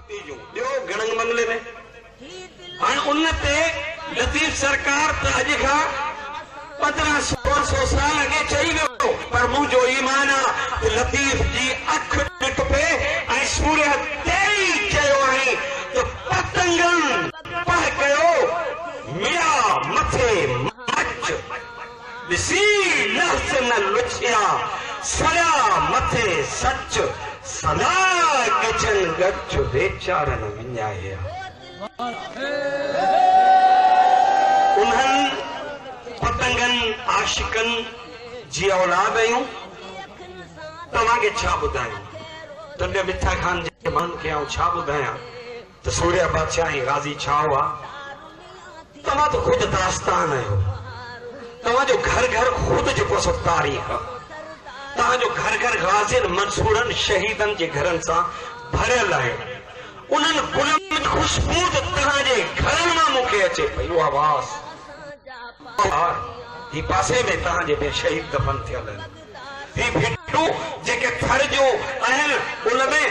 घणनि बंगले में हाणे उन ते लतीफ़ सरकार त अॼु खां 1500 साल अॻे चई वियो, पर मुंहिंजो ईमान आहे त लतीफ़ जी अख ॾिठ पे ऐं सूर्य ते ई चयो आहे त पतंगनि पह कयो मिया मथे मच ॾिसी लफ़्ज़ न लुछिया सड़िया मथे सच सदा गजन गच वेचारनि विञाया। उन्हनि पतंगनि आशिकनि जी औलाद आहियूं। तव्हांखे छा ॿुधायूं? तॾहिं मिठा खान जे माण्हुनि खे आउं छा ॿुधायां त सूर्य बादशाह ऐं गाज़ी छा हुआ? तव्हां त ख़ुदि दास्तान आहियो। तव्हांजो घर घर ख़ुदि जेको सो तारीख़, तव्हांजो घर घर गाज़िन मंसूरनि शहीदनि जे घरनि सां भरियल आहे। उन्हनि गुलनि में ख़ुशबू तव्हांजे घरनि मां मूंखे अचे पई उहा आवाज़। ही पासे में तव्हांजे में शहीद दफ़न थियल आहिनि। ही भिटूं जेके थर जूं आहिनि उनमें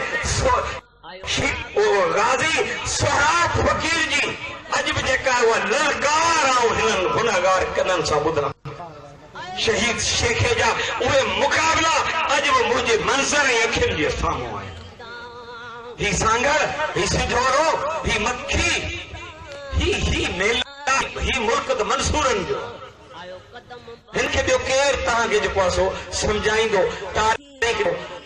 गाज़ी सोहराब फ़कीर जी अॼु बि जेका उहा ललकार ऐं हिननि गुनाहगार कननि सां ॿुधण शहीद शेखे जा उहे मुक़ाबिला अॼु बि मुंहिंजे मंज़र ऐं अखियुनि जे साम्हूं आहिनि। ही सांगर, ही सिधोरो, ही मक्खी, ही मेला, ही मुल्क त मंसूरनि जो। हिन खे ॿियो केरु तव्हांखे जेको आहे सो सम्झाईंदो?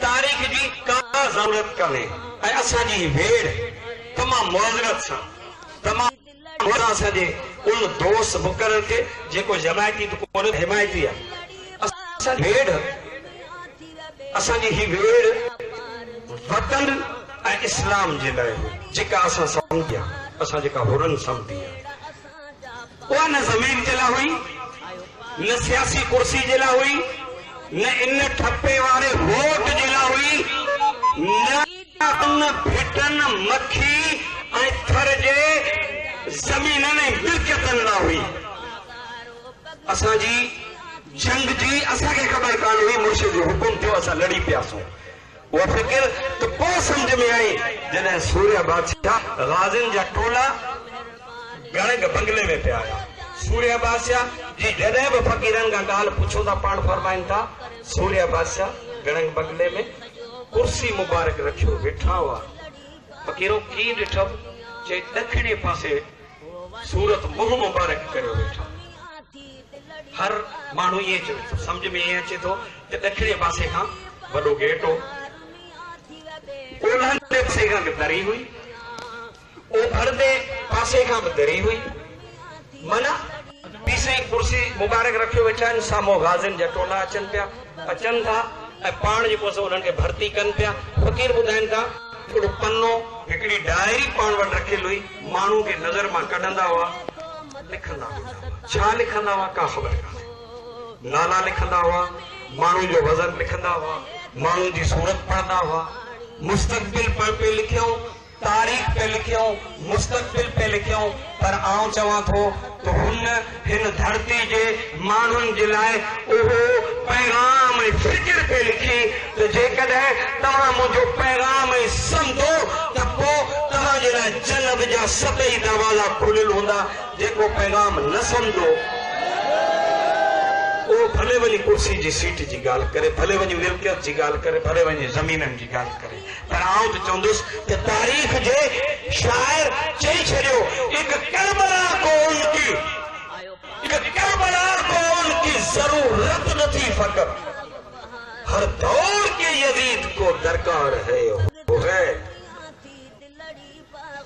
तारीख़ जी का ज़रूरत कान्हे। ऐं असांजी वेड़ तमामु मुआज़रत सां तमामु असांजे उन दोस्त मुक़रर खे जेको जमायती त कोन्हे हिमायती आहे। असांजी ही वेड़ वतन ऐं इस्लाम जे लाइ जेका असां सम्झी आहे, असां जेका हुरन सम्झी आहे, उहा न ज़मीन जे लाइ हुई, न सियासी कुर्सी जे लाइ हुई, न इन ठपे वारे वोट जे लाइ हुई, न भिटनि मक्खी ऐं थर जे ज़मीननि ऐं मिल्कियतनि लाइ हुई। असांजी जंग जी असांखे ख़बर कान हुई, मुर्शिद जो हुकुम थियो असां लड़ी पियासीं। उहा फिकिर त पोइ सम्झ में आई जॾहिं सूर्य बादशाह गाज़िन जा टोला गणग बंगले में पिया आया। सूर्य बादशाह जी जॾहिं बि फ़कीरनि खां ॻाल्हि पुछो था पाण फरमाइनि था सूर्य बादशाह गणग बंगले में कुर्सी मुबारक रखियो वेठा हुआ। फ़कीरो कीअं ॾिठो? चई ॾखिणे पासे सूरत मुंहुं मुबारक करे वेठा। हर माण्हू ईअं चवे थो, सम्झ में ईअं अचे थो त ॾखिणे पासे खां वॾो गेट हो, ओलहंदे पासे खां बि दरी हुई, ओभरदे पासे खां बि दरी हुई। माना पीसे कुर्सी मुबारक रखियो वेठा आहिनि। साम्हूं गाज़िन जा टोला अचनि था ऐं पाण जेको सो उन्हनि खे भर्ती कनि पिया। फ़कीर ॿुधाइनि था हिकिड़ो पनो हिकिड़ी डायरी पाण वटि रखियल हुई। माण्हू खे नज़र मां कढंदा हुआ, लिखंदा हुआ। छा लिखंदा हुआ का ख़बर कान्हे। नाला लिखंदा हुआ, माण्हू जो वज़न लिखंदा हुआ, माण्हू जी सूरत पढ़ंदा हुआ, मुस्तक़बिल पे लिखियो, तारीख़ पे लिखियो, मुस्तक़बिल पे लिखियो। पर आउं चवां थो त हिन धरती जे माण्हुनि जे लाइ उहो पैगाम ऐं फिक्र पे लिखी त जेकॾहिं तव्हां मुंहिंजो पैगाम ऐं सम्झो त पोइ तव्हांजे लाइ जन्नत जा 7 दरवाज़ा खुलियल हूंदा। जेको पैगाम न सम्झो उहो भले वञी कुर्सी जी सीट जी ॻाल्हि करे, भले वञी मिल्कियत जी ॻाल्हि करे, भले वञी ज़मीननि जी ॻाल्हि करे। पर आउं त चवंदुसि त तारीख़ जे शाइर चई छॾियो, एक करबला को उनकी ज़रूरत न थी, फ़क़त हर दौर के यजीद को दरकार है। वो है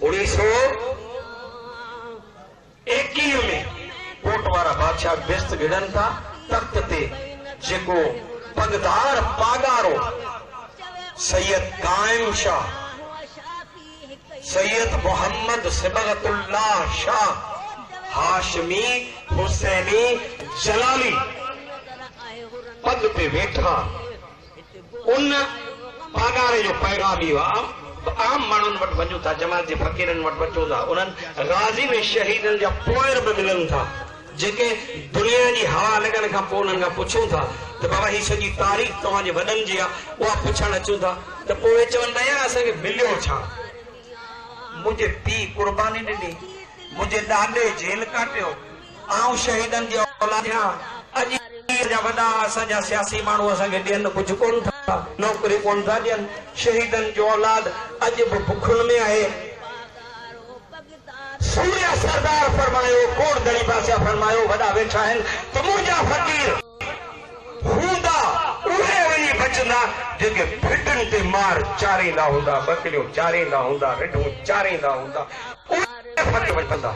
1921 में कोट वारा बादशाह बेस्त गिड़नि था तख़्त ते, जेको पगदार पागारो सैयद कायम शाह, सैयद मोहम्मद सिबगतुल्लाह शाह हाशमी हुसैनी जलाली पद पे वेठा। उन पागारे जो पैगाम इहो आहे। आम माण्हुनि वटि वञूं था, जमात जे फ़कीरनि वटि वञूं था, उन्हनि गाज़ी में शहीदनि जा पोयर बि मिलनि था, जेके दुनिया जी हवा लॻण खां पोइ उन्हनि खां पुछूं था त बाबा ही सॼी तारीख़ तव्हांजे वॾनि जी आहे, उहा पुछणु अचूं था त पोइ उहे चवनि था यार असांखे मिलियो छा? मुझे पी कुर्बानी ॾिनी, मुझे ॾाॾे जेल काटियो, आऊं शहीदनि जी औलाद आहियां। अॼु जा वॾा असांजा सियासी माण्हू असांखे ॾियनि कुझु कोन था, नौकरी कोन था ॾियनि। शहीदनि जो औलाद अॼु बि बुखुनि में आहे। सूर्य सरदार फरमायो, कोट दड़ी पासिया फरमायो, वॾा वेठा आहिनि त मुंहिंजा फ़क़ीर हूंदा उहे वञी बचंदा जेके भिटनि ते मार चारींदा हूंदा, बकरियूं चारींदा हूंदा, रिढूं चारींदा हूंदा, उहे फ़क़ीर बचंदा।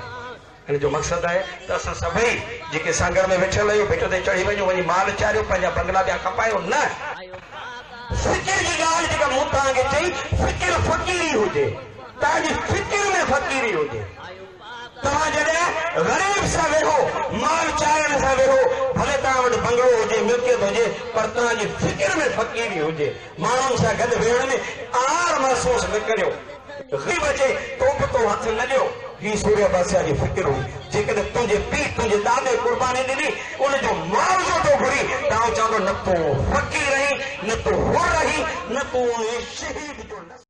हिन जो मक़सदु आहे त असां सभई जेके सांगड़ में वेठल आहियूं भिट ते चढ़ी वञूं, वञी माल चारियो, पंहिंजा बंगला ॿिया कपायो न। फ़िकिर जी ॻाल्हि जेका मूं तव्हांखे चई, फ़िकिर फ़क़ीरी हुजे, तव्हांजी फ़िकिर में फ़क़ीरी हुजे। तव्हां जॾहिं ग़रीब सां वेहो, माल चारण सां वेहो, भले तव्हां वटि बंगलो हुजे, मिल्कियत हुजे, पर तव्हांजी फ़िकिर में फ़क़ीरी हुजे। माण्हुनि सां गॾु वेहण में आर महसूस न करियो। ग़रीब अचे तोप तो हथ न ॾियो, ही सूर्य बादशाह जी फ़िकिर हुई। जेकॾहिं तुंहिंजे पीउ तुंहिंजे ॾाॾे क़ुर्बानी ॾिनी, उनजो मुआवज़ो तो घुरी, तव्हां चवंदो न तूं फ़क़ीर रही, न तूं हुर रही, न तूं शहीद जो